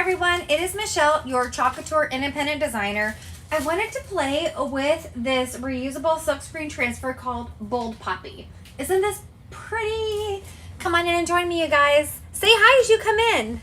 everyone, it is Michelle, your Chalk Couture independent designer. I wanted to play with this reusable silkscreen transfer called Bold Poppy. Isn't this pretty? Come on in and join me, you guys. Say hi as you come in.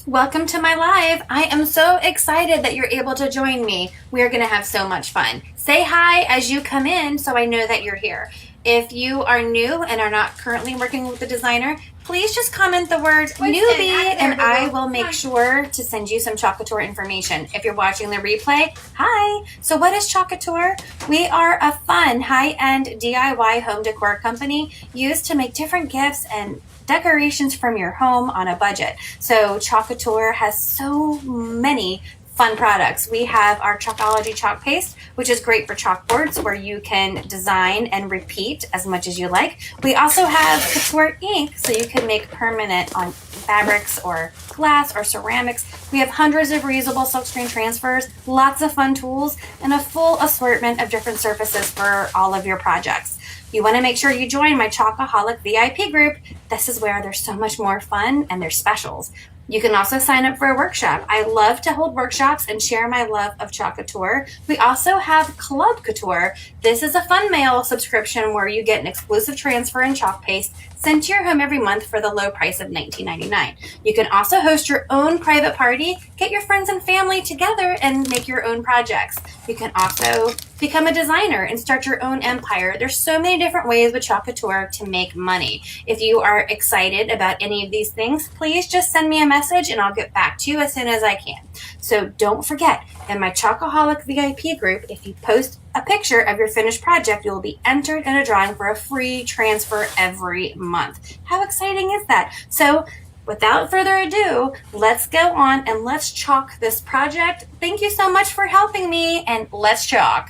Welcome to my live. I am so excited that you're able to join me. We are going to have so much fun. Say hi as you come in so I know that you're here. If you are new and are not currently working with the designer, please just comment the word newbie and I will make sure to send you some Chalk Couture information. If you're watching the replay, hi. So what is Chalk Couture? We are a fun, high-end DIY home decor company used to make different gifts and decorations from your home on a budget. So Chalk Couture has so many fun products. We have our Chalkology chalk paste, which is great for chalkboards where you can design and repeat as much as you like. We also have Couture ink, so you can make permanent on fabrics or glass or ceramics. We have hundreds of reusable silkscreen transfers, lots of fun tools, and a full assortment of different surfaces for all of your projects. You want to make sure you join my Chalkaholic VIP group. This is where there's so much more fun and there's specials. You can also sign up for a workshop. I love to hold workshops and share my love of Chalk Couture. We also have Club Couture. This is a fun mail subscription where you get an exclusive transfer and chalk paste sent to your home every month for the low price of $19.99. You can also host your own private party, get your friends and family together and make your own projects. You can also become a designer and start your own empire. There's so many different ways with Chalk Couture to make money. If you are excited about any of these things, please just send me a message and I'll get back to you as soon as I can. So don't forget, in my Chalkaholic VIP group, if you post a picture of your finished project, you will be entered in a drawing for a free transfer every month. How exciting is that? So without further ado, let's go on and let's chalk this project. Thank you so much for helping me, and let's chalk.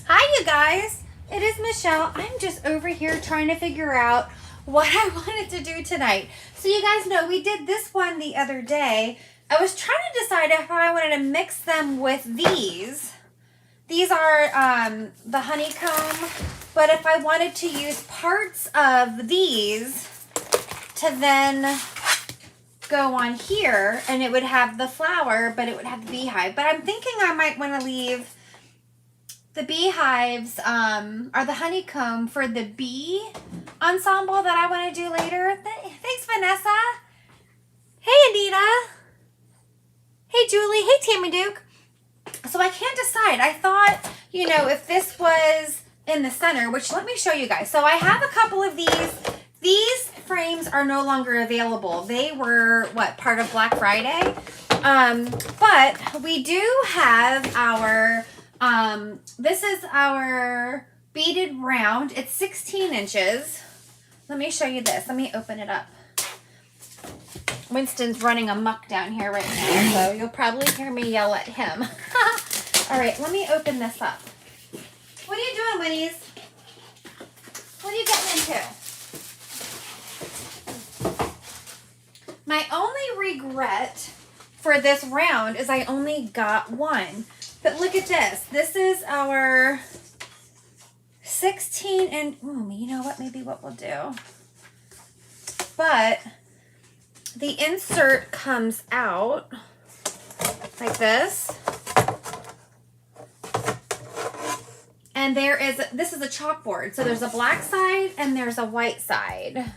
Hi, you guys. It is Michelle. I'm just over here trying to figure out what I wanted to do tonight. So you guys know we did this one the other day. I was trying to decide if I wanted to mix them with these. These are the honeycomb, but if I wanted to use parts of these to then go on here, and it would have the flower, but it would have the beehive. But I'm thinking I might want to leave the beehives or the honeycomb for the bee ensemble that I want to do later. Thanks, Vanessa. Hey, Anita. Hey, Julie. Hey, Tammy Duke. So I can't decide. I thought, you know, if this was in the center, which let me show you guys. So I have a couple of these. These frames are no longer available. They were, what, part of Black Friday? But we do have our, this is our beaded round. It's 16 inches. Let me show you this. Let me open it up. Winston's running amok down here right now, so you'll probably hear me yell at him. All right, let me open this up. What are you doing, Winnies? What are you getting into? My only regret for this round is I only got one. But look at this. This is our 16 and, you know what? Maybe what we'll do. But the insert comes out like this. And this is a chalkboard. So there's a black side and there's a white side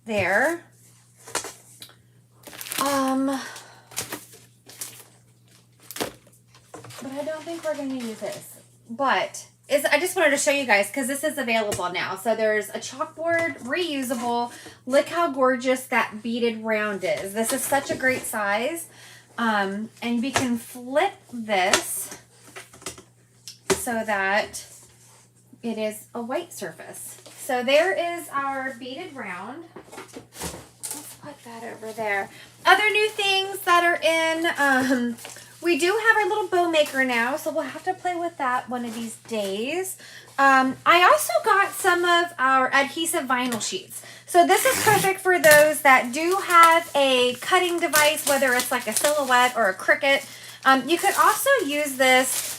there. But I don't think we're going to use this. But I just wanted to show you guys because this is available now. So there's a chalkboard, reusable. Look how gorgeous that beaded round is. This is such a great size. And we can flip this so that it is a white surface. So there is our beaded round. Let's put that over there. Other new things that are in, we do have our little bow maker now, so we'll have to play with that one of these days. I also got some of our adhesive vinyl sheets. So this is perfect for those that do have a cutting device, whether it's like a Silhouette or a Cricut. You could also use this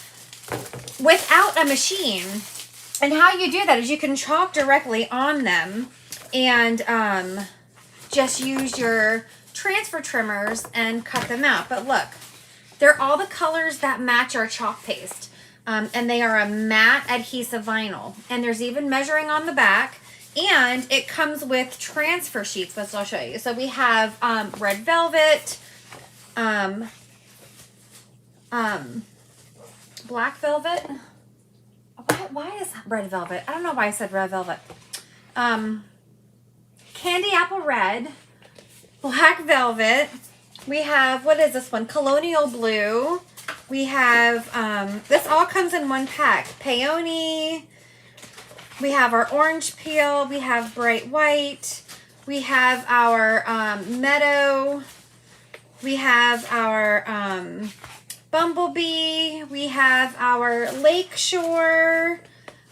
without a machine. And how you do that is you can chalk directly on them and just use your transfer trimmers and cut them out. But look, they're all the colors that match our chalk paste. And they are a matte adhesive vinyl. And there's even measuring on the back. And it comes with transfer sheets, which I'll show you. So we have red velvet, black velvet. Why is red velvet? I don't know why I said red velvet. Candy apple red, black velvet. We have, what is this one? Colonial blue. We have, this all comes in one pack. Peony. We have our orange peel. We have bright white. We have our meadow. We have our bumblebee. We have our lakeshore.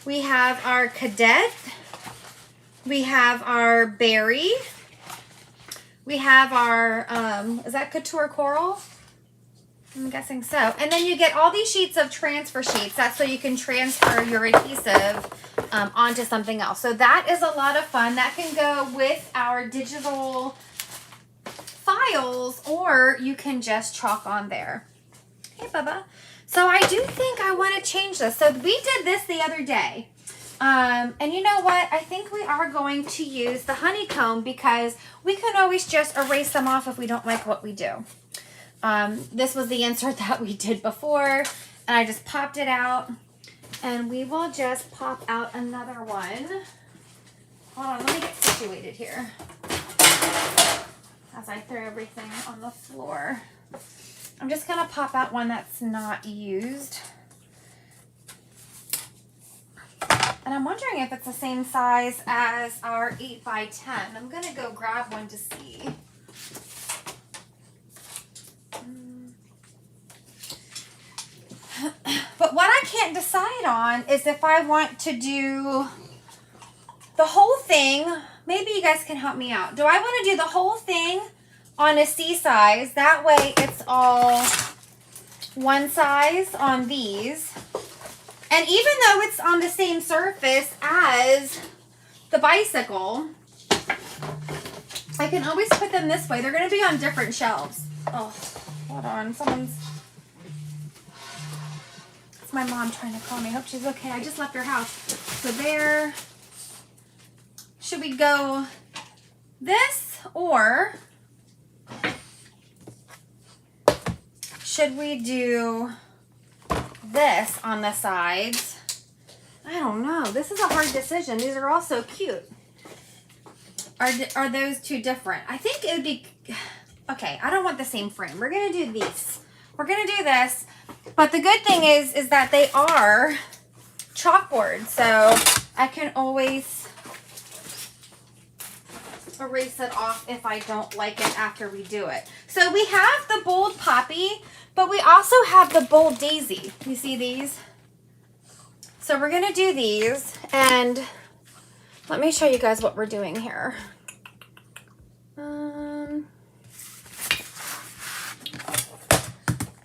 We have our cadet. We have our berry. We have our, is that couture coral? I'm guessing so. And then you get all these sheets of transfer sheets. That's so you can transfer your adhesive onto something else. So that is a lot of fun. That can go with our digital files, or you can just chalk on there. Hey, Bubba. So I do think I want to change this. So we did this the other day. And you know what? I think we are going to use the honeycomb because we can always just erase them off if we don't like what we do. This was the insert that we did before, and I just popped it out, and we will just pop out another one. Hold on, let me get situated here as I throw everything on the floor. I'm just going to pop out one that's not used. And I'm wondering if it's the same size as our 8x10. I'm going to go grab one to see. But what I can't decide on is if I want to do the whole thing. Maybe you guys can help me out. Do I want to do the whole thing on a C size? That way it's all one size on these. And even though it's on the same surface as the bicycle, I can always put them this way. They're going to be on different shelves. Oh, hold on. It's my mom trying to call me. I hope she's okay. I just left her house. So there. Should we go this, or should we do this on the sides? I don't know. This is a hard decision. These are all so cute. Are those two different? I think it would be... Okay, I don't want the same frame. We're going to do these. We're going to do this. But the good thing is that they are chalkboard. So I can always erase it off if I don't like it after we do it. So we have the bold poppy, but we also have the bold daisy. You see these? So we're going to do these, and let me show you guys what we're doing here.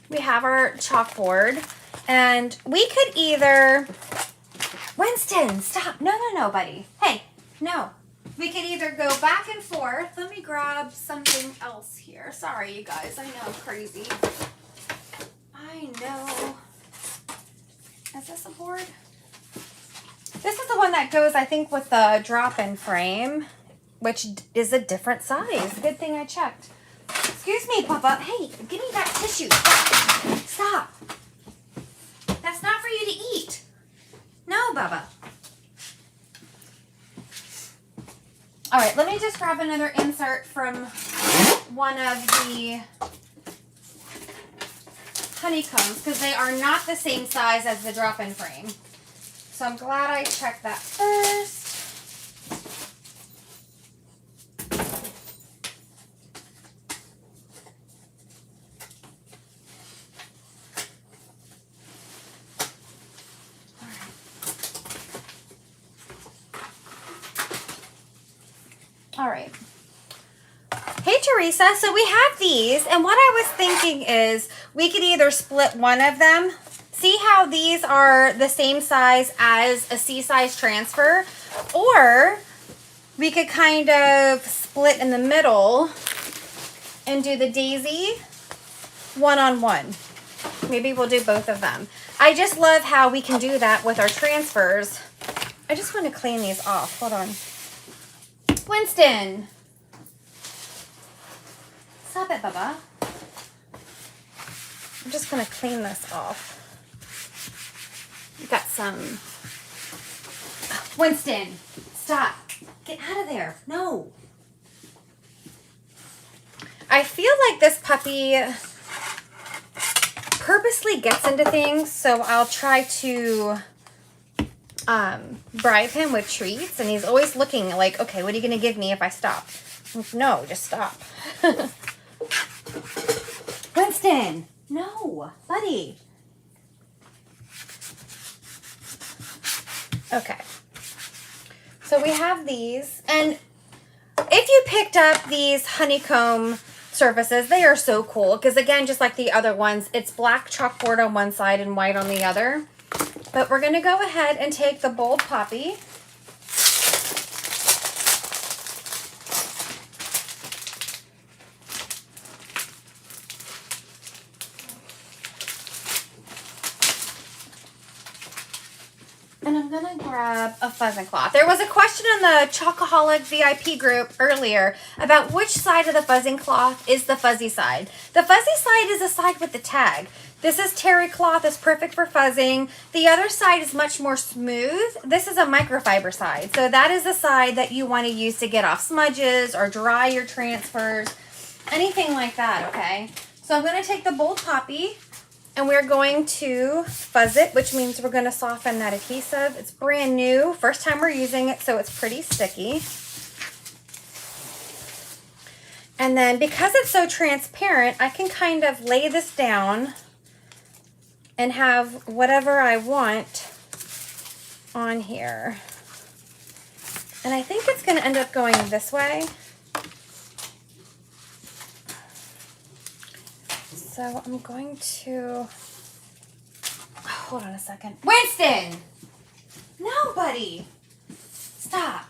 We have our chalkboard, and we could either... Winston, stop. No, buddy. Hey, no. We could either go back and forth. Let me grab something else here. Sorry, you guys. I know I'm crazy. I know. Is this a board? This is the one that goes, I think, with the drop-in frame, which is a different size. Good thing I checked. Excuse me, Papa. Hey, give me that tissue. Stop. That's not for you to eat. No, Bubba. All right, let me just grab another insert from one of the honeycombs because they are not the same size as the drop-in frame. So I'm glad I checked that first. All right. Hey, Teresa. So we have these, and what I was thinking is we could either split one of them See how these are the same size as a C-size transfer? Or we could kind of split in the middle and do the daisy one-on-one. Maybe we'll do both of them. I just love how we can do that with our transfers. I just want to clean these off. Hold on. Winston. Stop it, Bubba. I'm just going to clean this off. We've got some... Winston, stop. Get out of there. No. I feel like this puppy purposely gets into things, so I'll try to bribe him with treats, and he's always looking like, okay, what are you going to give me if I stop? No, just stop. Winston, no, buddy. Okay. So we have these, and if you picked up these honeycomb surfaces, they are so cool because, again, just like the other ones, it's black chalkboard on one side and white on the other. But we're going to go ahead and take the bold poppy. And I'm going to grab a fuzzing cloth. There was a question in the Chocoholic VIP group earlier about which side of the fuzzing cloth is the fuzzy side. The fuzzy side is the side with the tag. This is terry cloth, it's perfect for fuzzing. The other side is much more smooth. This is a microfiber side. So that is the side that you want to use to get off smudges or dry your transfers, anything like that, okay? So I'm going to take the bold poppy and we're going to fuzz it, which means we're going to soften that adhesive. It's brand new, first time we're using it, so it's pretty sticky. And then because it's so transparent, I can kind of lay this down and have whatever I want on here. And I think it's going to end up going this way. So I'm going to, hold on a second. Winston! No, buddy. Stop.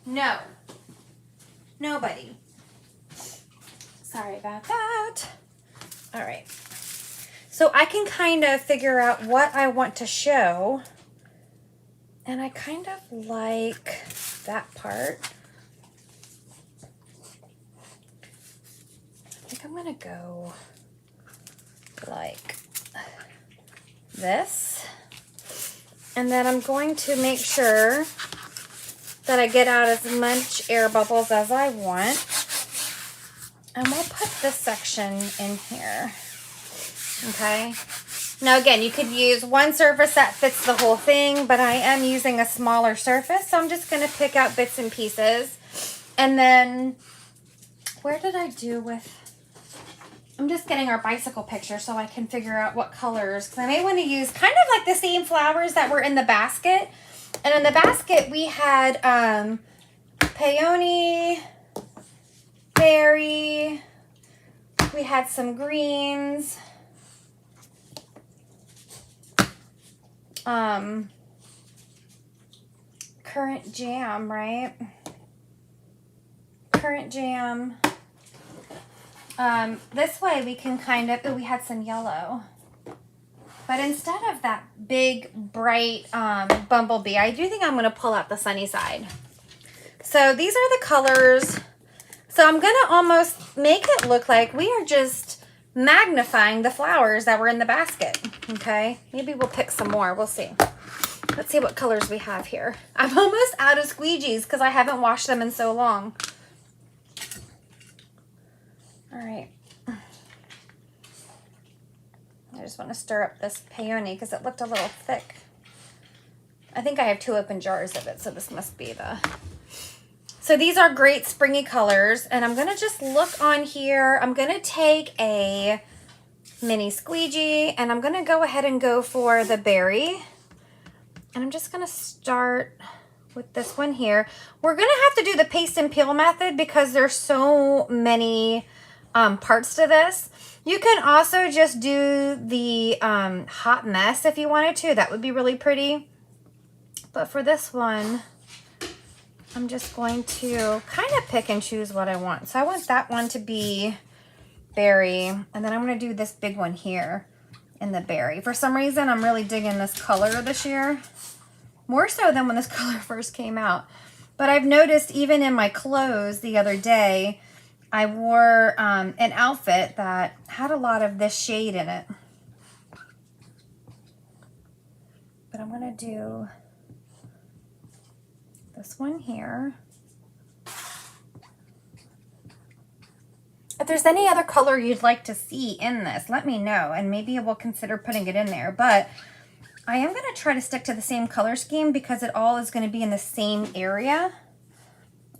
No. Nobody. Sorry about that. All right. So I can kind of figure out what I want to show. And I kind of like that part. I think I'm going to go like this. And then I'm going to make sure that I get out as much air bubbles as I want. And we'll put this section in here. Okay. Now again, you could use one surface that fits the whole thing, but I am using a smaller surface, so I'm just going to pick out bits and pieces. And then, where did I do with... I'm just getting our bicycle picture so I can figure out what colors, because I may want to use kind of like the same flowers that were in the basket. And in the basket, we had peony, berry, we had some greens, currant jam, right? Currant jam. This way we can kind of, oh, we had some yellow. But instead of that big, bright bumblebee, I do think I'm going to pull out the sunny side. So these are the colors. So I'm going to almost make it look like we are just magnifying the flowers that were in the basket. Okay, maybe we'll pick some more. We'll see. Let's see what colors we have here. I'm almost out of squeegees because I haven't washed them in so long. All right. I just want to stir up this peony because it looked a little thick. I think I have 2 open jars of it, so this must be the... So these are great springy colors, and I'm going to just look on here. I'm going to take a mini squeegee, and I'm going to go ahead and go for the berry. And I'm just going to start with this one here. We're going to have to do the paste and peel method because there's so many parts to this. You can also just do the hot mess if you wanted to. That would be really pretty. But for this one, I'm just going to kind of pick and choose what I want. So I want that one to be berry, and then I'm going to do this big one here in the berry. For some reason, I'm really digging this color this year, more so than when this color first came out. But I've noticed even in my clothes the other day, I wore an outfit that had a lot of this shade in it. But I'm going to do this one here. If there's any other color you'd like to see in this, let me know, and maybe we'll consider putting it in there. But I am going to try to stick to the same color scheme because it all is going to be in the same area.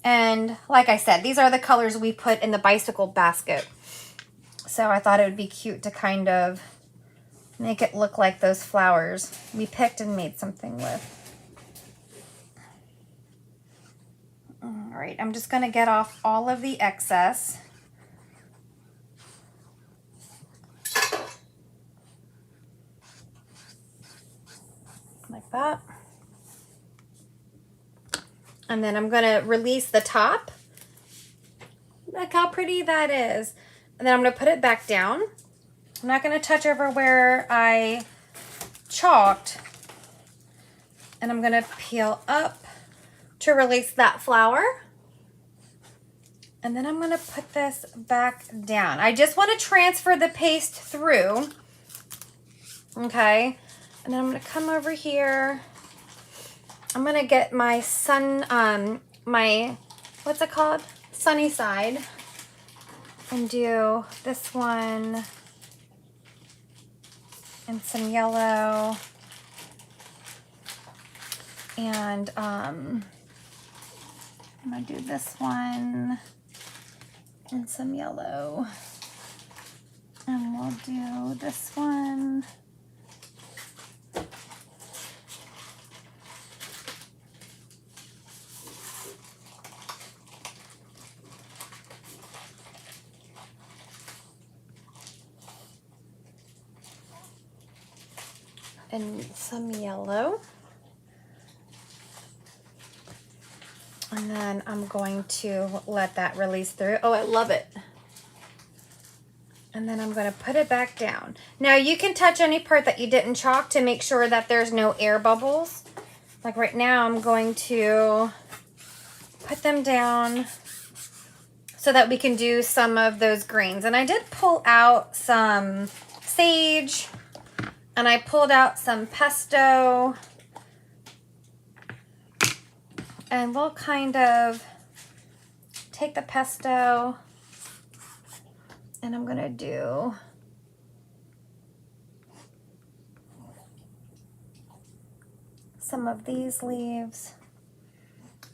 And like I said, these are the colors we put in the bicycle basket. So I thought it would be cute to kind of make it look like those flowers we picked and made something with. All right, I'm just going to get off all of the excess. Like that. And then I'm going to release the top. Look how pretty that is. And then I'm going to put it back down. I'm not going to touch over where I chalked. And I'm going to peel up to release that flower. And then I'm going to put this back down. I just want to transfer the paste through. Okay. And then I'm going to come over here. I'm going to get my what's it called? Sunny side. And do this one. And some yellow. And I'm going to do this one. And some yellow. And we'll do this one. And some yellow. And then I'm going to let that release through. Oh, I love it. And then I'm going to put it back down. Now you can touch any part that you didn't chalk to make sure that there's no air bubbles. Like right now I'm going to put them down so that we can do some of those greens. And I did pull out some sage. And I pulled out some pesto, and we'll kind of take the pesto, and I'm gonna do some of these leaves.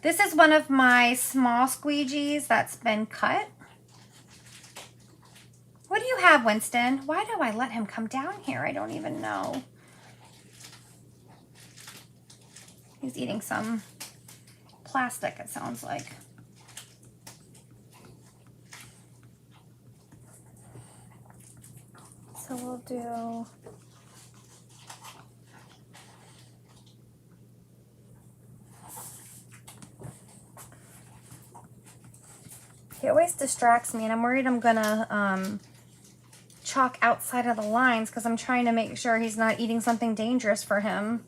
This is one of my small squeegees that's been cut. What do you have, Winston? Why do I let him come down here? I don't even know. He's eating some plastic, it sounds like. So we'll do... He always distracts me, and I'm worried I'm gonna chalk outside of the lines because I'm trying to make sure he's not eating something dangerous for him.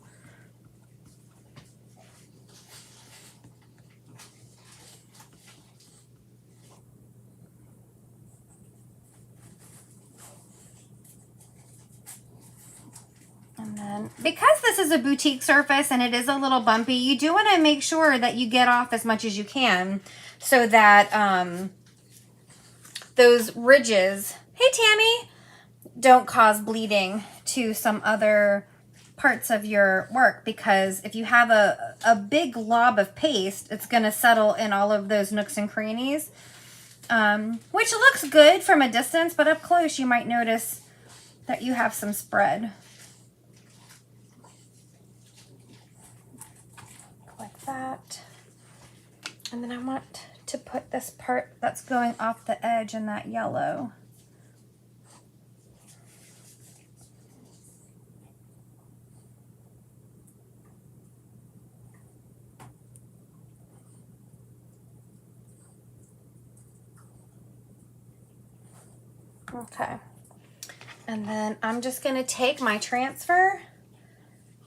And then, because this is a boutique surface and it is a little bumpy, you do want to make sure that you get off as much as you can so that those ridges, hey Tammy, don't cause bleeding to some other parts of your work, because if you have a big glob of paste, it's going to settle in all of those nooks and crannies, which looks good from a distance, but up close you might notice that you have some spread. Like that. And then I want to put this part that's going off the edge in that yellow. Okay. And then I'm just going to take my transfer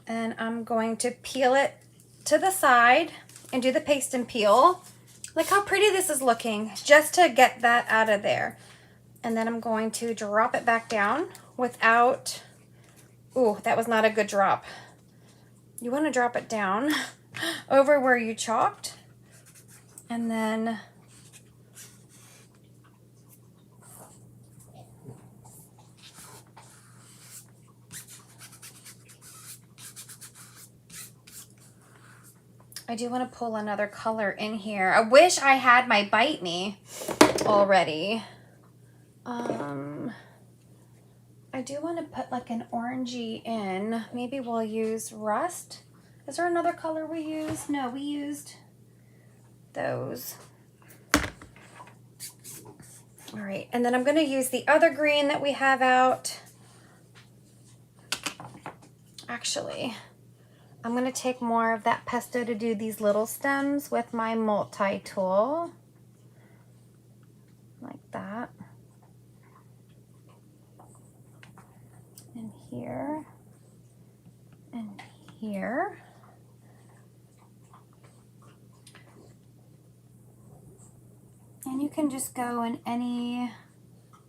and I'm going to peel it to the side and do the paste and peel. Look how pretty this is looking, just to get that out of there. And then I'm going to drop it back down without, ooh, that was not a good drop. You want to drop it down over where you chalked. And then I do want to pull another color in here. I wish I had my Bite Me already. I do want to put like an orangey in. Maybe we'll use Rust. Is there another color we used? No, we used those. All right, and then I'm going to use the other green that we have out. Actually, I'm going to take more of that pesto to do these little stems with my multi-tool. Like that. And here. And here. And you can just go in any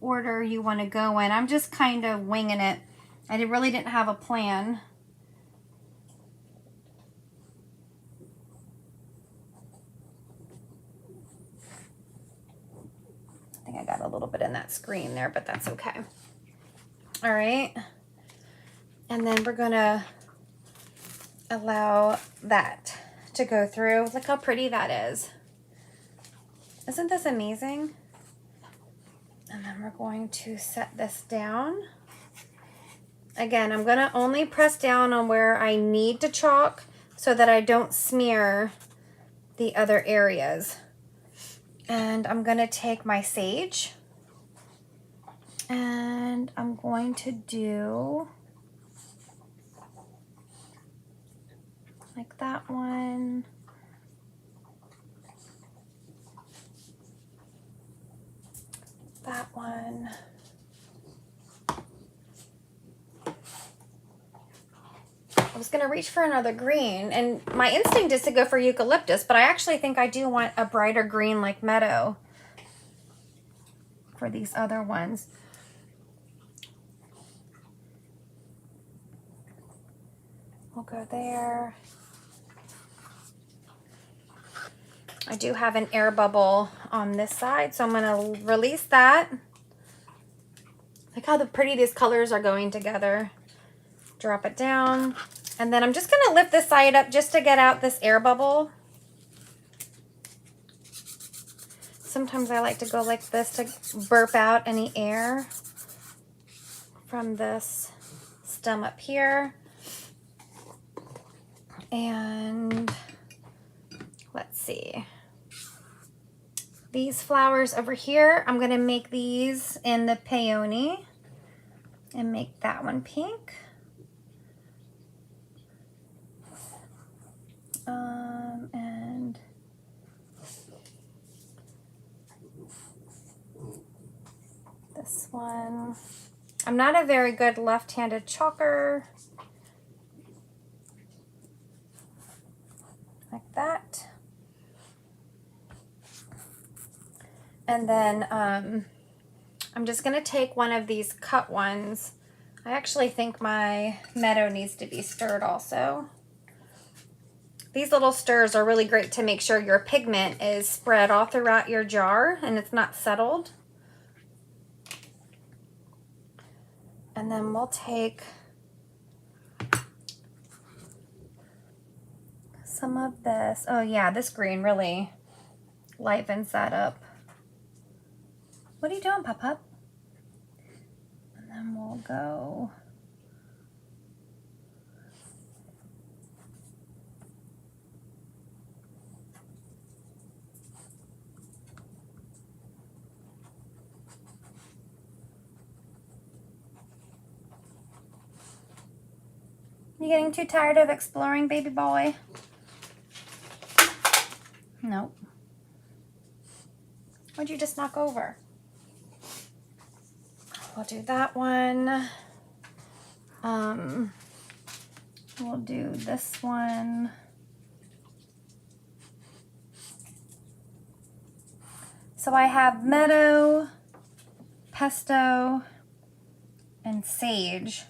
order you want to go in. I'm just kind of winging it. I really didn't have a plan. I think I got a little bit in that screen there, but that's okay. All right. And then we're gonna allow that to go through. Look how pretty that is. Isn't this amazing? And then we're going to set this down. Again, I'm gonna only press down on where I need to chalk so that I don't smear the other areas. And I'm gonna take my sage and I'm going to do like that one. That one. I was gonna reach for another green and my instinct is to go for eucalyptus, but I actually think I do want a brighter green like meadow for these other ones. We'll go there. I do have an air bubble on this side, so I'm gonna release that. Look how pretty these colors are going together. Drop it down. And then I'm just gonna lift this side up just to get out this air bubble. Sometimes I like to go like this to burp out any air from this stem up here. And let's see. These flowers over here, I'm gonna make these in the peony and make that one pink. And this one. I'm not a very good left-handed chalker. Like that. And then I'm just gonna take one of these cut ones. I actually think my meadow needs to be stirred also. These little stirs are really great to make sure your pigment is spread all throughout your jar and it's not settled. And then we'll take some of this. Oh yeah, this green really livens that up. What are you doing, Pup? And then we'll go You getting too tired of exploring, baby boy? Nope. What'd you just knock over? We'll do that one. We'll do this one. So I have meadow, pesto, and sage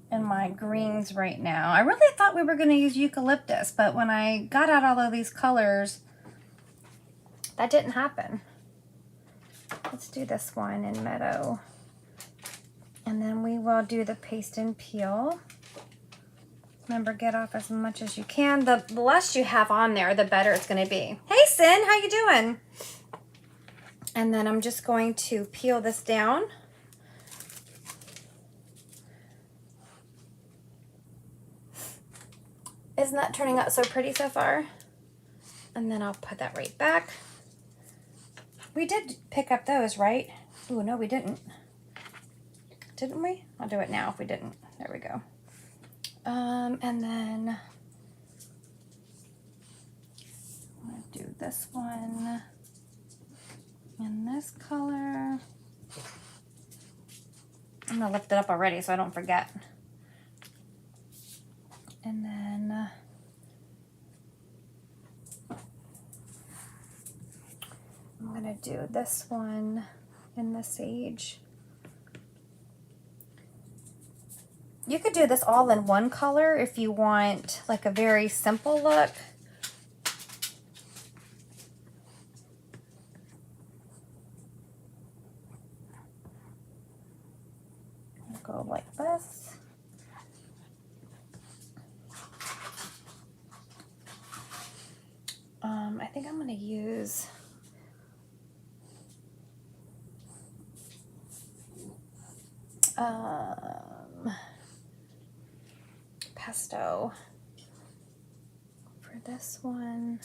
in my greens right now. I really thought we were going to use eucalyptus, but when I got out all of these colors, that didn't happen. Let's do this one in meadow. And then we will do the paste and peel. Remember, get off as much as you can. The less you have on there, the better it's going to be. Hey, Sin, how you doing? And then I'm just going to peel this down. Isn't that turning out so pretty so far? And then I'll put that right back. We did pick up those, right? Oh, no, we didn't. Didn't we? I'll do it now if we didn't. There we go. And then I'm going to do this one in this color. I'm going to lift it up already so I don't forget. And then I'm going to do this one in the sage. You could do this all in one color if you want like a very simple look. I'll go like this. I think I'm going to use pesto for this one.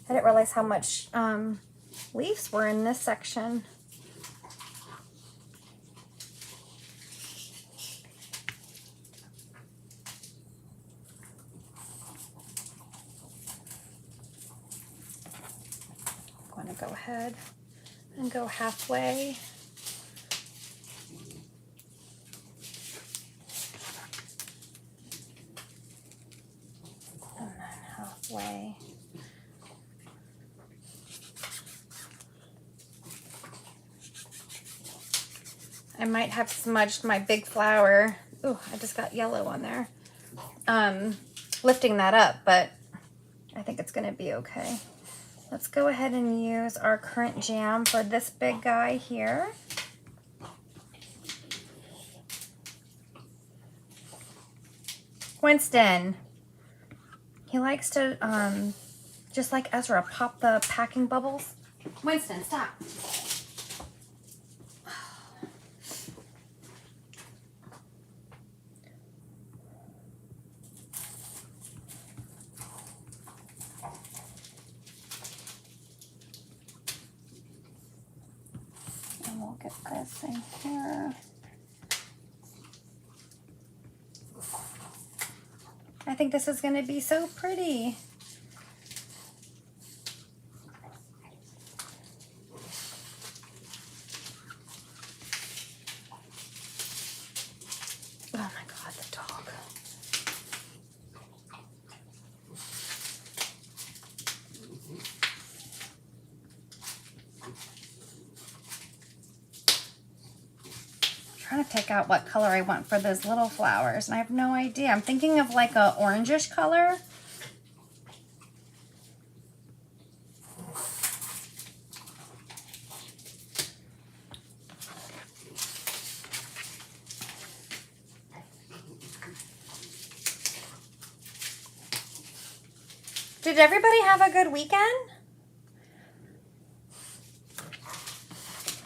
I didn't realize how much leaves were in this section. I'm going to go ahead and go halfway. And then halfway. I might have smudged my big flower. Ooh, I just got yellow on there. Lifting that up, but I think it's going to be okay. Let's go ahead and use our currant jam for this big guy here. Winston. He likes to, just like Ezra, pop the packing bubbles. Winston, stop. And we'll get this in here. I think this is going to be so pretty. Oh my God, the dog. I'm trying to pick out what color I want for those little flowers, and I have no idea. I'm thinking of like a orangish color. Did everybody have a good weekend?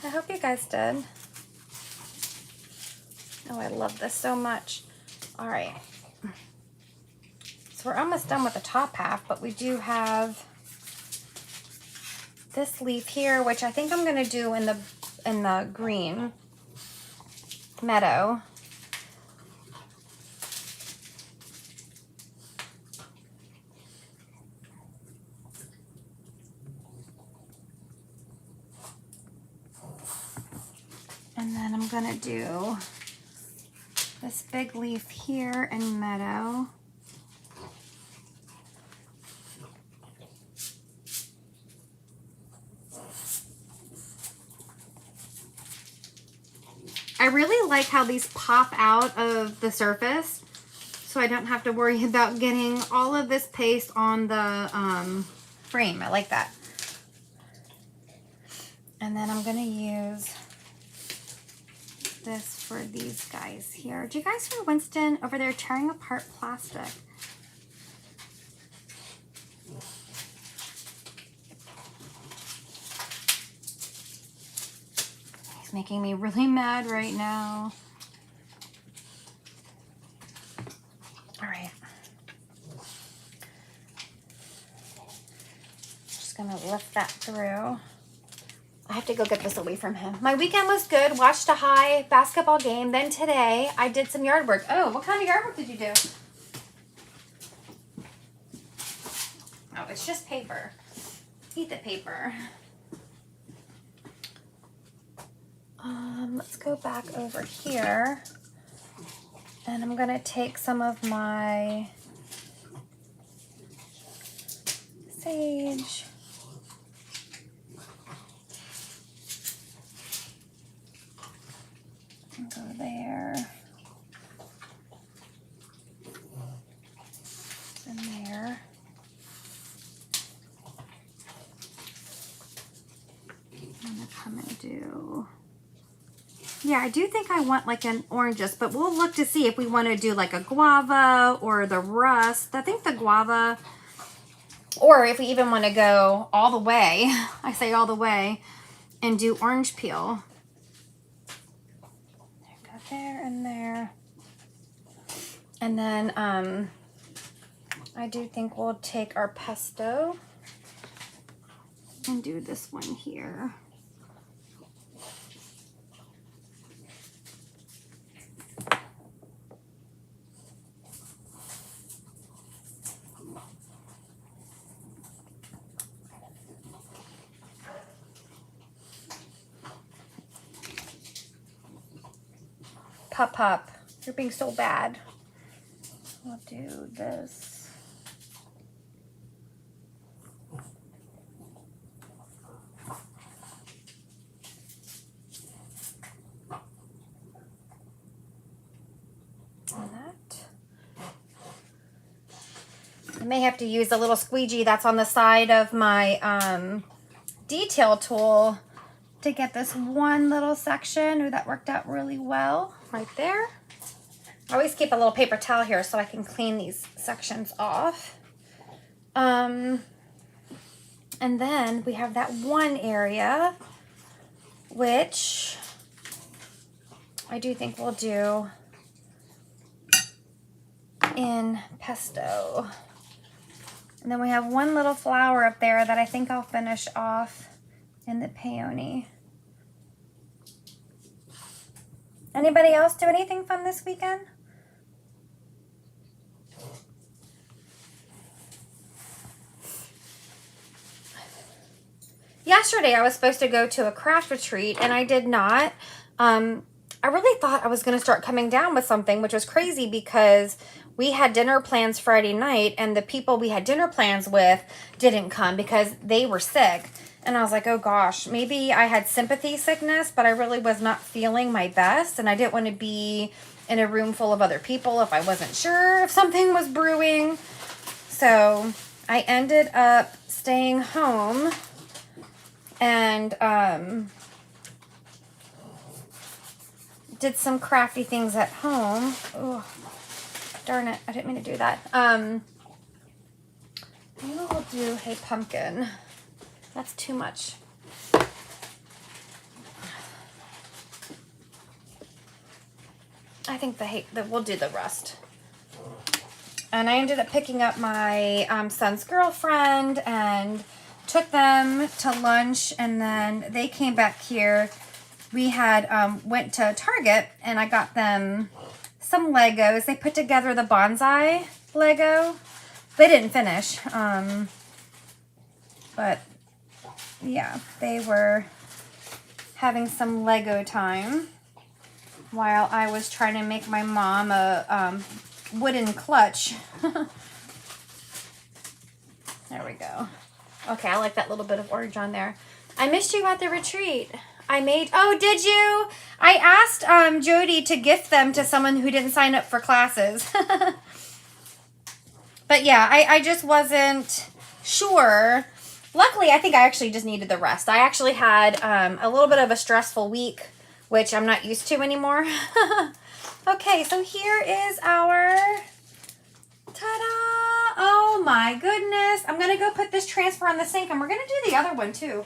I hope you guys did. Oh, I love this so much. All right. So we're almost done with the top half, but we do have this leaf here, which I think I'm going to do in the green. Meadow. And then I'm gonna do this big leaf here in Meadow. I really like how these pop out of the surface, so I don't have to worry about getting all of this paste on the frame. I like that. And then I'm gonna use this for these guys here. Do you guys hear Winston over there tearing apart plastic? He's making me really mad right now. All right. Just gonna lift that through. I have to go get this away from him. My weekend was good. Watched a high basketball game. Then today I did some yard work. Oh, what kind of yard work did you do? Oh, it's just paper. Eat the paper. Let's go back over here. And I'm gonna take some of my sage. Go there. And there. I'm gonna come and do. Yeah, I do think I want like an oranges, but we'll look to see if we want to do like a guava or the rust. I think the guava, or if we even want to go all the way, I say all the way, and do orange peel. There and there. And then I do think we'll take our pesto and do this one here. Pup, you're being so bad. We'll do this. And that. I may have to use a little squeegee that's on the side of my detail tool to get this one little section. Ooh, that worked out really well right there. I always keep a little paper towel here so I can clean these sections off. And then we have that one area, which I do think we'll do in pesto. And then we have one little flower up there that I think I'll finish off in the peony. Anybody else do anything fun this weekend? Yesterday I was supposed to go to a craft retreat and I did not. I really thought I was going to start coming down with something, which was crazy because we had dinner plans Friday night and the people we had dinner plans with didn't come because they were sick. And I was like, oh gosh, maybe I had sympathy sickness, but I really was not feeling my best. And I didn't want to be in a room full of other people if I wasn't sure if something was brewing. So I ended up staying home and did some crafty things at home. Oh, darn it. I didn't mean to do that. Maybe we'll do Hey Pumpkin. That's too much. I think we'll do the rust. And I ended up picking up my son's girlfriend and took them to lunch, and then they came back here we had went to Target and I got them some Legos. They put together the bonsai Lego. They didn't finish. But yeah, they were having some Lego time while I was trying to make my mom a wooden clutch. There we go. Okay, I like that little bit of orange on there. I missed you at the retreat. Oh, did you? I asked Jody to gift them to someone who didn't sign up for classes. But yeah, I just wasn't sure. Luckily, I think I actually just needed the rest. I actually had a little bit of a stressful week, which I'm not used to anymore. Okay, so here is our, ta-da! Oh my goodness. I'm going to go put this transfer on the sink, and we're going to do the other one too.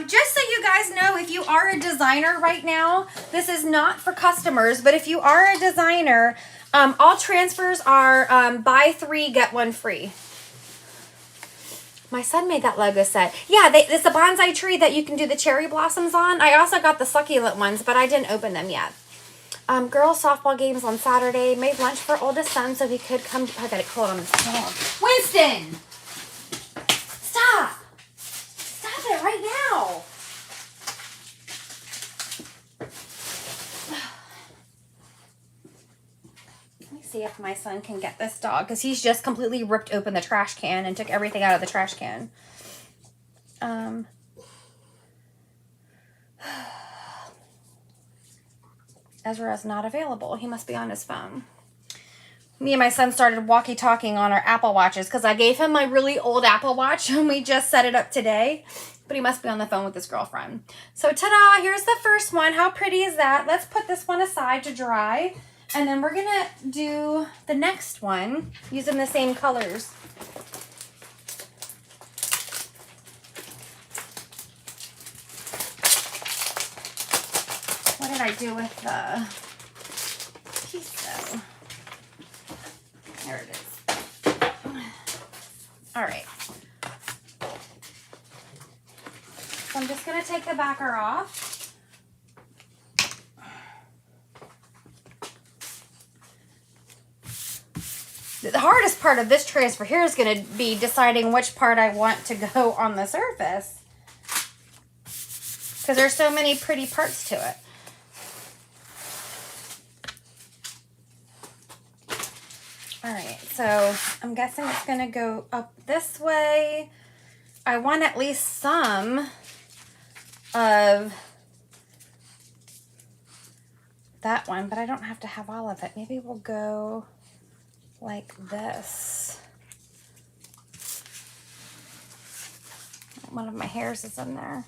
Just so you guys know, if you are a designer right now, this is not for customers, but if you are a designer, all transfers are buy 3, get 1 free. My son made that Lego set. Yeah, it's a bonsai tree that you can do the cherry blossoms on. I also got the succulent ones, but I didn't open them yet. Girls softball games on Saturday. Made lunch for oldest son so he could come. I got it cold on this dog. Winston! Stop! Stop it right now! Let me see if my son can get this dog, because he's just completely ripped open the trash can and took everything out of the trash can. Ezra is not available. He must be on his phone. Me and my son started walkie-talking on our Apple Watches because I gave him my really old Apple Watch and we just set it up today. But he must be on the phone with his girlfriend. So ta-da, here's the first one. How pretty is that? Let's put this one aside to dry. And then we're going to do the next one using the same colors. What did I do with the piece though? There it is. All right. So I'm just going to take the backer off. The hardest part of this transfer here is going to be deciding which part I want to go on the surface, because there's so many pretty parts to it. All right, so I'm guessing it's going to go up this way. I want at least some of that one, but I don't have to have all of it. Maybe we'll go like this. One of my hairs is in there.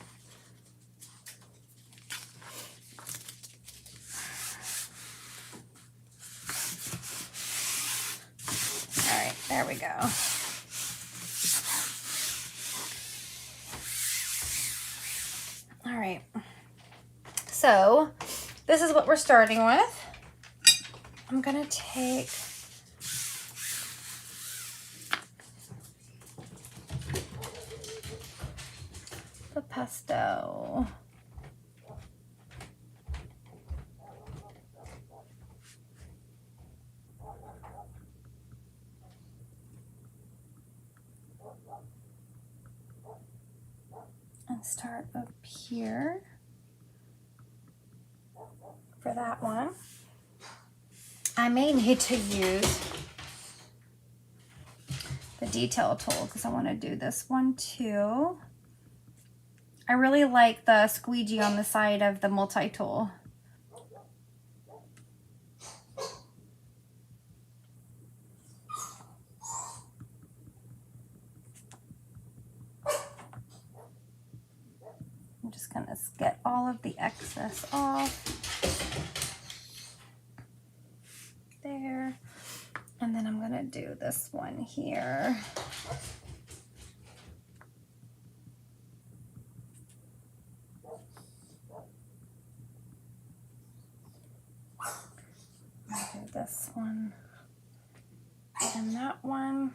All right, there we go. All right, so this is what we're starting with. I'm gonna take the pesto. And start up here for that one. I may need to use the detail tool because I want to do this one too. I really like the squeegee on the side of the multi-tool. I'm just going to get all of the excess off. There. And then I'm going to do this one here. I'll do this one and that one.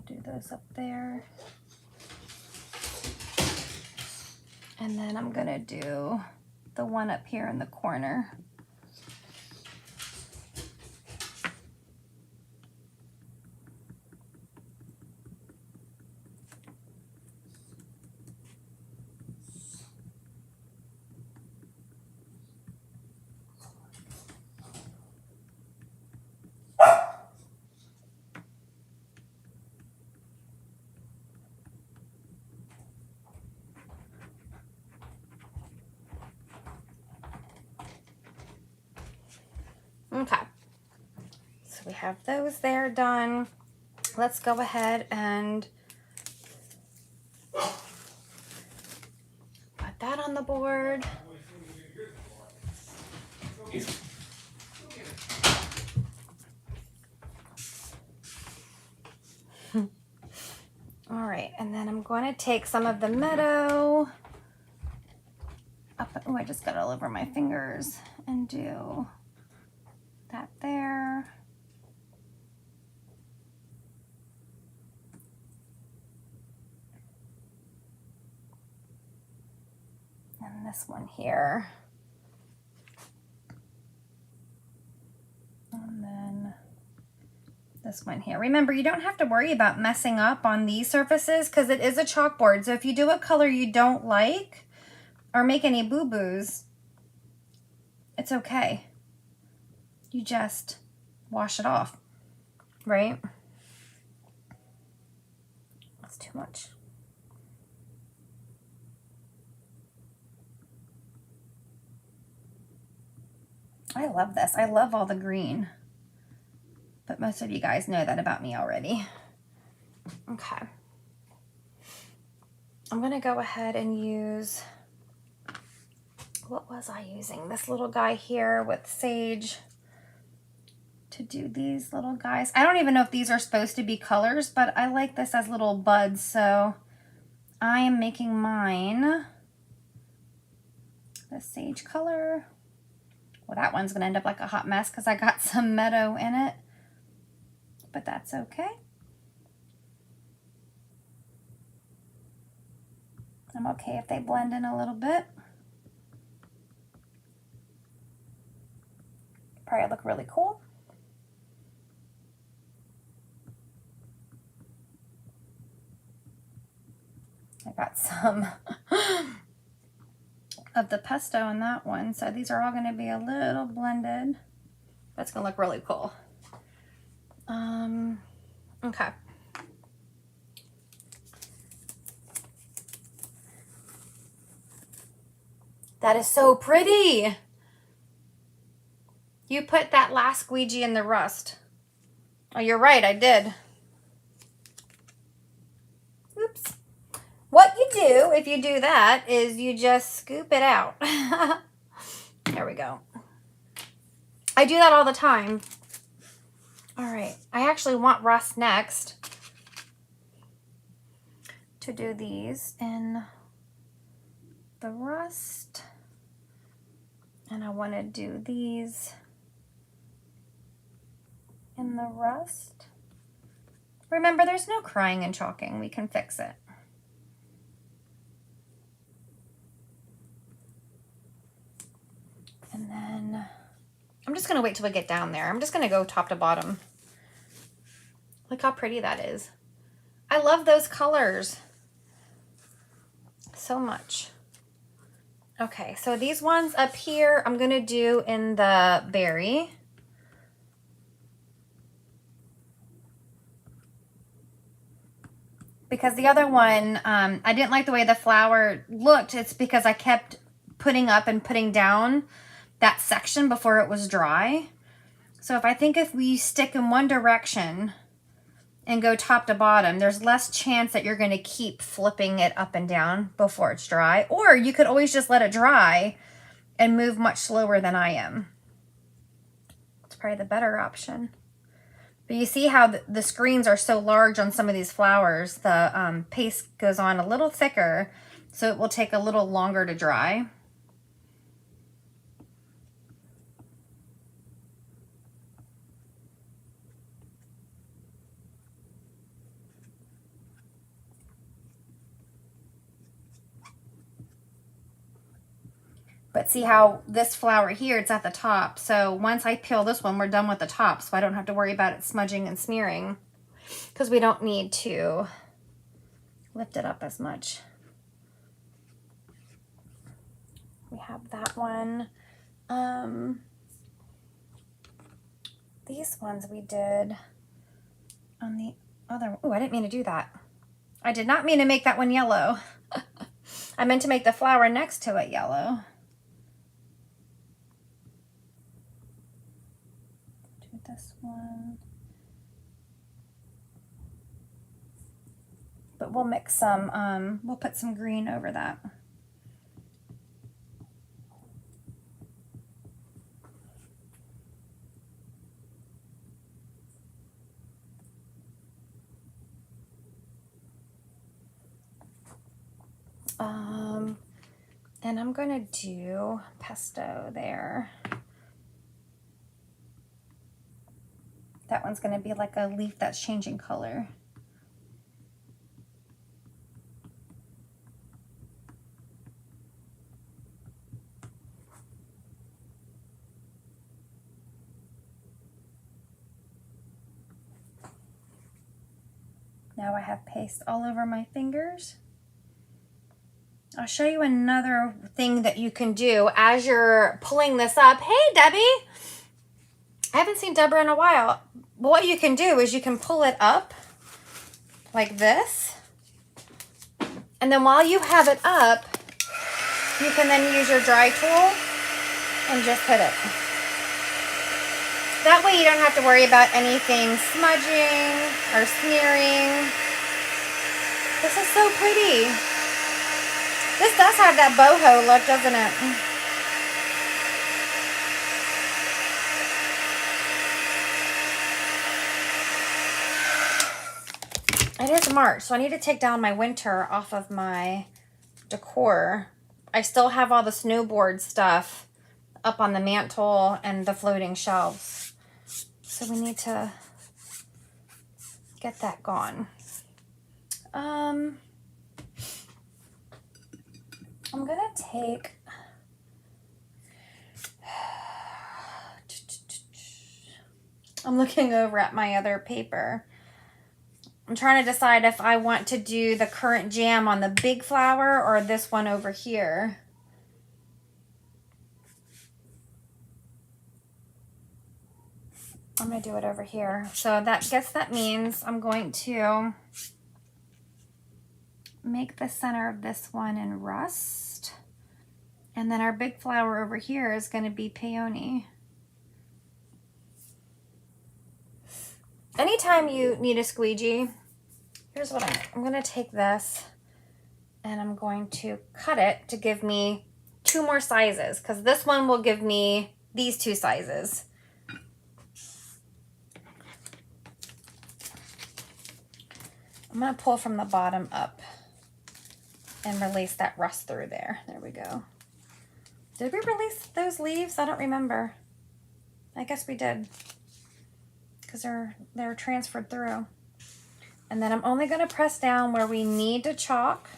do those up there. And then I'm gonna do the one up here in the corner. Okay, so we have those there done. Let's go ahead and put that on the board. All right, and then I'm going to take some of the meadow up. Oh, I just got it all over my fingers, and do that there. And this one here. And then this one here. Remember, you don't have to worry about messing up on these surfaces because it is a chalkboard. So if you do a color you don't like or make any boo-boos, it's okay. You just wash it off, right? That's too much. I love this. I love all the green. But most of you guys know that about me already. Okay. I'm going to go ahead and use, what was I using? This little guy here with sage to do these little guys. I don't even know if these are supposed to be colors, but I like this as little buds, so I am making mine the sage color. Well, that one's going to end up like a hot mess because I got some meadow in it, but that's okay. I'm okay if they blend in a little bit. Probably look really cool. I got some of the pesto in that one, so these are all going to be a little blended. That's going to look really cool. Okay. That is so pretty. You put that last squeegee in the rust. Oh, you're right, I did. Oops. What you do if you do that is you just scoop it out. There we go. I do that all the time. All right, I actually want rust next to do these in the rust. And I want to do these in the rust. Remember, there's no crying and chalking. We can fix it. And then I'm just going to wait till we get down there. I'm just going to go top to bottom. Look how pretty that is. I love those colors so much. Okay, so these ones up here, I'm going to do in the berry. Because the other one, I didn't like the way the flower looked. It's because I kept putting up and putting down that section before it was dry. So if we stick in one direction and go top to bottom, there's less chance that you're going to keep flipping it up and down before it's dry. Or you could always just let it dry and move much slower than I am. It's probably the better option. But you see how the screens are so large on some of these flowers. The paste goes on a little thicker, so it will take a little longer to dry. But see how this flower here, it's at the top. So once I peel this one, we're done with the top. So I don't have to worry about it smudging and smearing because we don't need to lift it up as much. We have that one. These ones we did on the other one. Oh, I didn't mean to do that. I did not mean to make that one yellow. I meant to make the flower next to it yellow. Do this one. But we'll mix some, we'll put some green over that. And I'm gonna do pesto there. That one's gonna be like a leaf that's changing color. Now I have paste all over my fingers. I'll show you another thing that you can do as you're pulling this up. Hey, Debbie. I haven't seen Deborah in a while. What you can do is you can pull it up like this. And then while you have it up, you can then use your dry tool and just hit it. That way you don't have to worry about anything smudging or smearing. This is so pretty. This does have that boho look, doesn't it? It is March, so I need to take down my winter off of my decor. I still have all the snowboard stuff up on the mantle and the floating shelves. So we need to get that gone. I'm gonna take, I'm looking over at my other paper. I'm trying to decide if I want to do the current jam on the big flower or this one over here. I'm gonna do it over here. So that means I'm going to make the center of this one in rust. And then our big flower over here is going to be peony. Anytime you need a squeegee, here's what I'm going to take this and I'm going to cut it to give me 2 more sizes, because this one will give me these 2 sizes. I'm going to pull from the bottom up and release that rust through there. There we go. Did we release those leaves? I don't remember. I guess we did, because they're transferred through. And then I'm only going to press down where we need to chalk.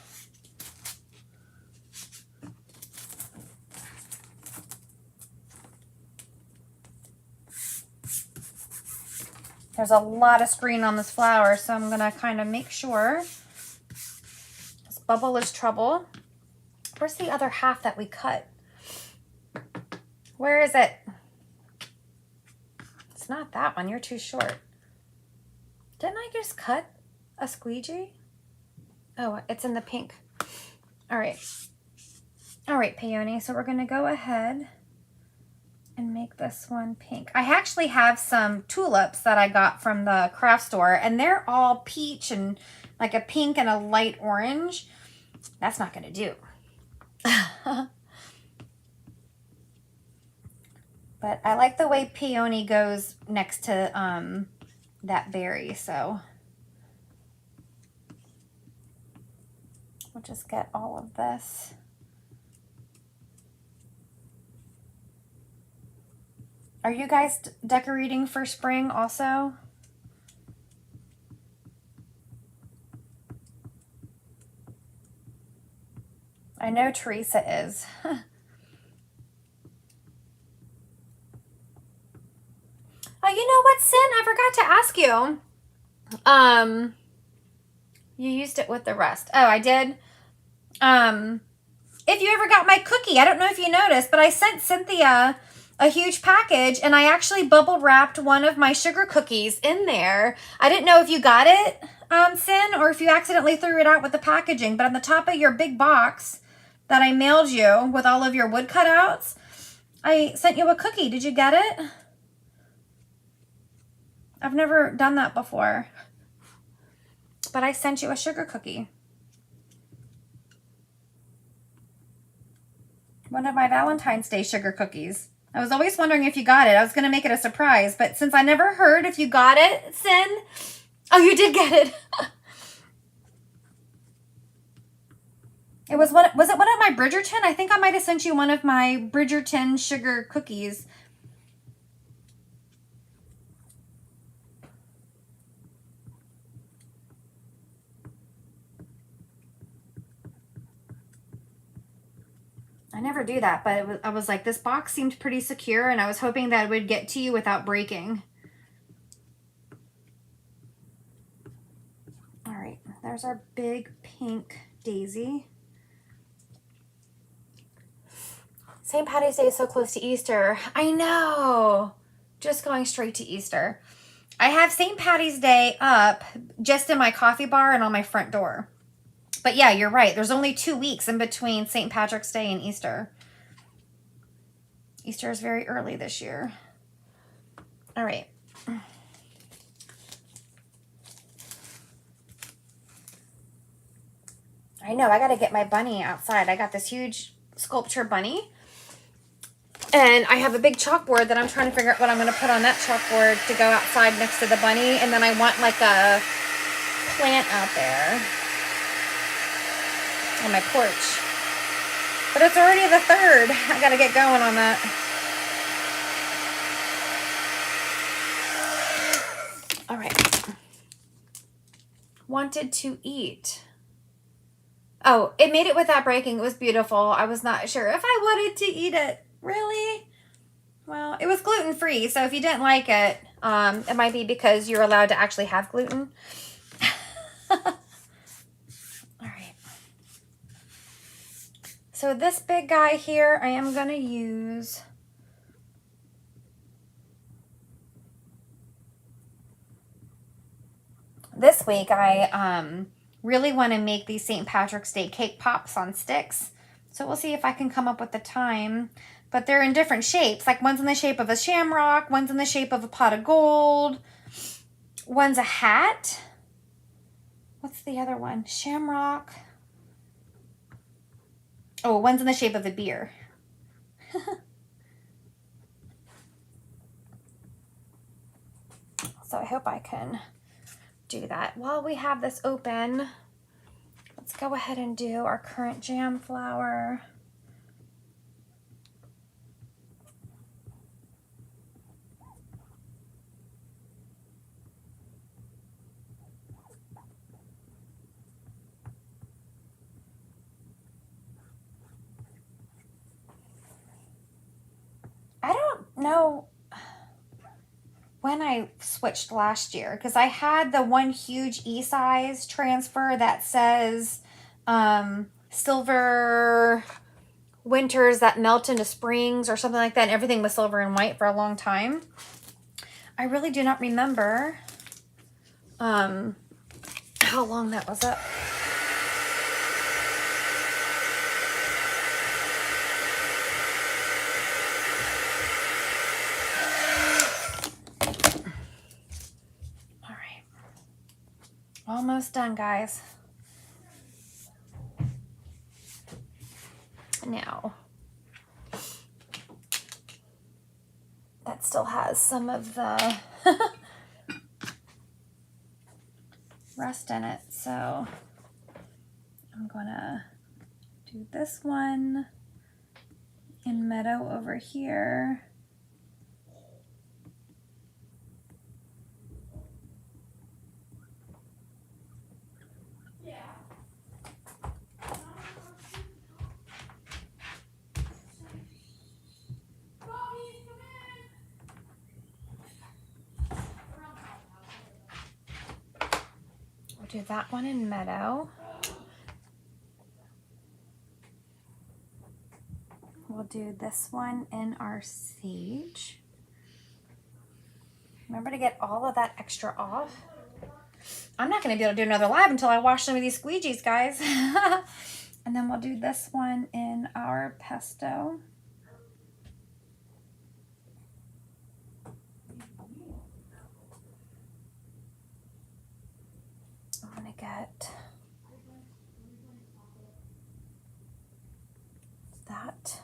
There's a lot of screen on this flower, so I'm going to kind of make sure. This bubble is trouble. Where's the other half that we cut? Where is it? It's not that one. You're too short. Didn't I just cut a squeegee? Oh, it's in the pink. All right. All right, peony. So we're going to go ahead and make this one pink. I actually have some tulips that I got from the craft store, and they're all peach and like a pink and a light orange. That's not going to do. But I like the way peony goes next to that berry, so we'll just get all of this. Are you guys decorating for spring also? I know Teresa is. Oh, you know what, Sin? I forgot to ask you. You used it with the rest. Oh, I did. If you ever got my cookie, I don't know if you noticed, but I sent Cynthia a huge package, and I actually bubble wrapped one of my sugar cookies in there. I didn't know if you got it, Sin, or if you accidentally threw it out with the packaging, but on the top of your big box that I mailed you with all of your wood cutouts, I sent you a cookie. Did you get it? I've never done that before, but I sent you a sugar cookie. One of my Valentine's Day sugar cookies. I was always wondering if you got it. I was going to make it a surprise, but since I never heard if you got it, Sin. Oh, you did get it. Was it one of my Bridgerton? I think I might have sent you one of my Bridgerton sugar cookies. I never do that, but I was like, this box seemed pretty secure, and I was hoping that it would get to you without breaking. All right, there's our big pink daisy. St. Patty's Day is so close to Easter. I know. Just going straight to Easter. I have St. Patty's Day up just in my coffee bar and on my front door. But yeah, you're right. There's only 2 weeks in between St. Patrick's Day and Easter. Easter is very early this year. All right. I know, I got to get my bunny outside. I got this huge sculpture bunny. And I have a big chalkboard that I'm trying to figure out what I'm going to put on that chalkboard to go outside next to the bunny. And then I want like a plant out there on my porch. But it's already the 3rd. I got to get going on that. All right. Wanted to eat. Oh, it made it without breaking. It was beautiful. I was not sure if I wanted to eat it. Really? Well, it was gluten-free, so if you didn't like it, it might be because you're allowed to actually have gluten. All right. So this big guy here, I am going to use this week. I really want to make these St. Patrick's Day cake pops on sticks. So we'll see if I can come up with the time. But they're in different shapes. Like one's in the shape of a shamrock, one's in the shape of a pot of gold, one's a hat. What's the other one? Shamrock. Oh, one's in the shape of a beer. So I hope I can do that. While we have this open, let's go ahead and do our currant jam flour. I don't know when I switched last year, because I had the one huge e-size transfer that says silver winters that melt into springs or something like that, and everything was silver and white for a long time. I really do not remember how long that was up. Almost done, guys. Now, that still has some of the rust in it, so I'm gonna do this one in Meadow over here. do that one in Meadow. We'll do this one in our Sage. Remember to get all of that extra off. I'm not going to be able to do another live until I wash some of these squeegees, guys. And then we'll do this one in our Pesto. I'm going to get that.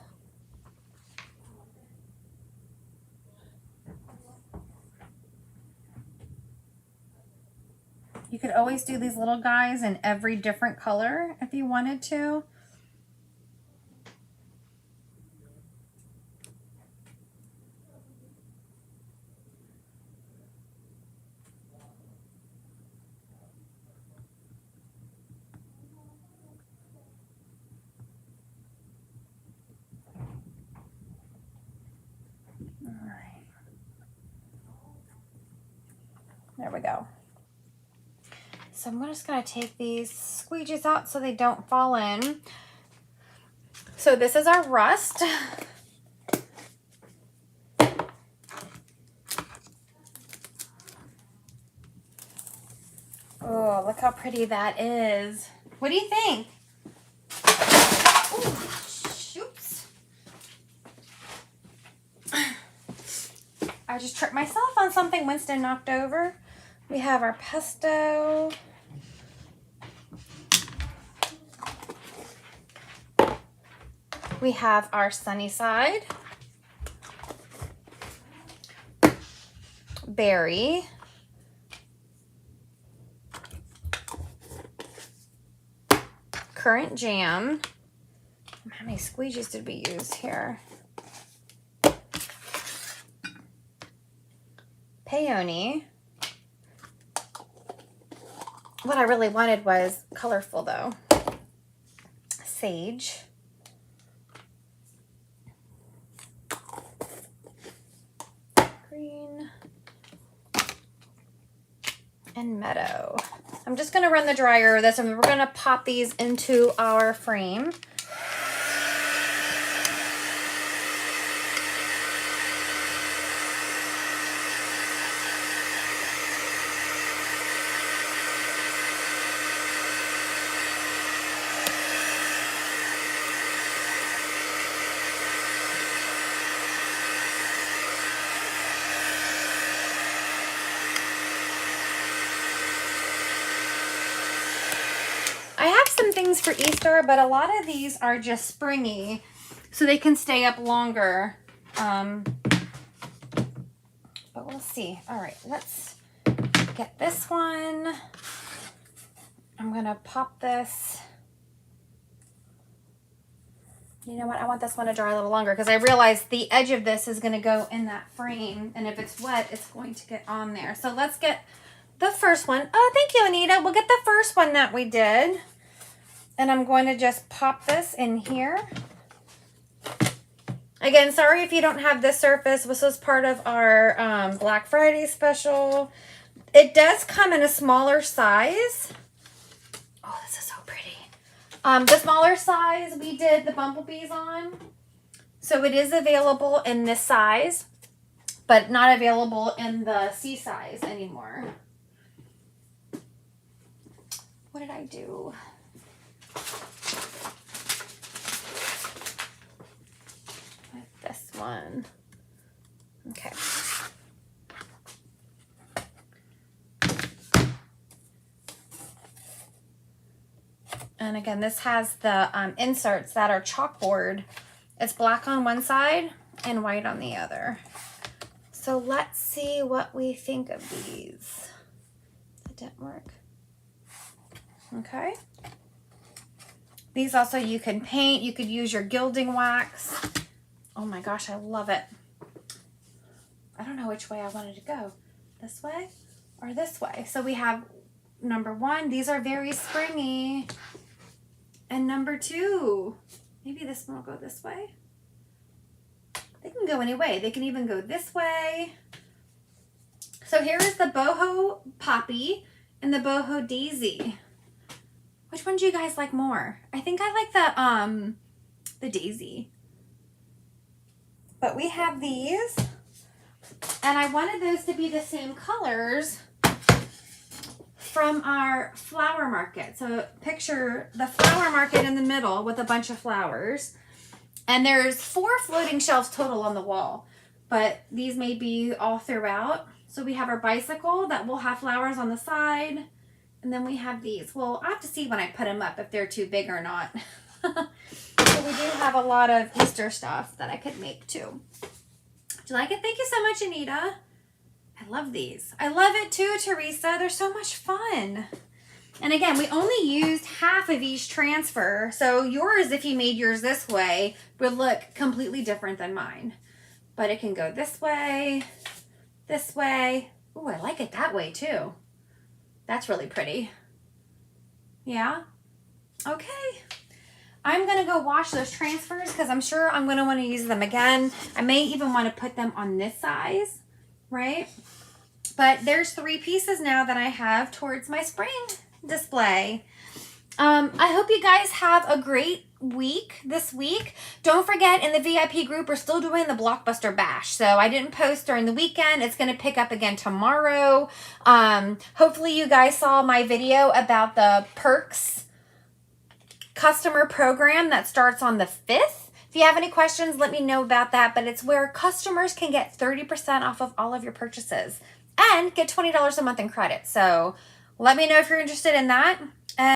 You could always do these little guys in every different color if you wanted to. All right. There we go. So I'm just going to take these squeegees out so they don't fall in. So this is our rust. Oh, look how pretty that is. What do you think? Ooh, shoots. I just tripped myself on something Winston knocked over. We have our Pesto. We have our Sunnyside, Berry, Currant Jam. How many squeegees did we use here? Peony. What I really wanted was colorful though. Sage. Green. And Meadow. I'm just going to run the dryer over this and we're going to pop these into our frame. I have some things for Easter, but a lot of these are just springy, so they can stay up longer. But we'll see. All right, let's get this one. I'm going to pop this. You know what? I want this one to dry a little longer because I realize the edge of this is going to go in that frame, and if it's wet, it's going to get on there. So let's get the first one. Oh, thank you, Anita. We'll get the first one that we did. And I'm going to just pop this in here. Again, sorry if you don't have this surface. This was part of our Black Friday special. It does come in a smaller size. Oh, this is so pretty. The smaller size we did the bumblebees on. So it is available in this size, but not available in the C size anymore. What did I do? With this one. Okay. And again, this has the inserts that are chalkboard. It's black on one side and white on the other. So let's see what we think of these. That didn't work. Okay. These also you can paint. You could use your gilding wax. Oh my gosh, I love it. I don't know which way I wanted to go. This way or this way? So we have number one. These are very springy. And number two, maybe this one will go this way. They can go any way. They can even go this way. So here is the boho poppy and the boho daisy. Which one do you guys like more? I think I like the daisy. But we have these, and I wanted those to be the same colors from our flower market. So picture the flower market in the middle with a bunch of flowers. And there's 4 floating shelves total on the wall, but these may be all throughout. So we have our bicycle that will have flowers on the side. And then we have these. Well, I'll have to see when I put them up if they're too big or not. So we do have a lot of Easter stuff that I could make too. Do you like it? Thank you so much, Anita. I love these. I love it too, Teresa. They're so much fun. And again, we only used half of each transfer. So yours, if you made yours this way, would look completely different than mine. But it can go this way. Ooh, I like it that way too. That's really pretty. Yeah? Okay. I'm going to go wash those transfers because I'm sure I'm going to want to use them again. I may even want to put them on this size, right? But there's 3 pieces now that I have towards my spring display. I hope you guys have a great week this week. Don't forget, in the VIP group, we're still doing the Blockbuster Bash. So I didn't post during the weekend. It's going to pick up again tomorrow. Hopefully you guys saw my video about the Perks customer program that starts on the 5th. If you have any questions, let me know about that. But it's where customers can get 30% off of all of your purchases and get $20 a month in credit. So let me know if you're interested in that.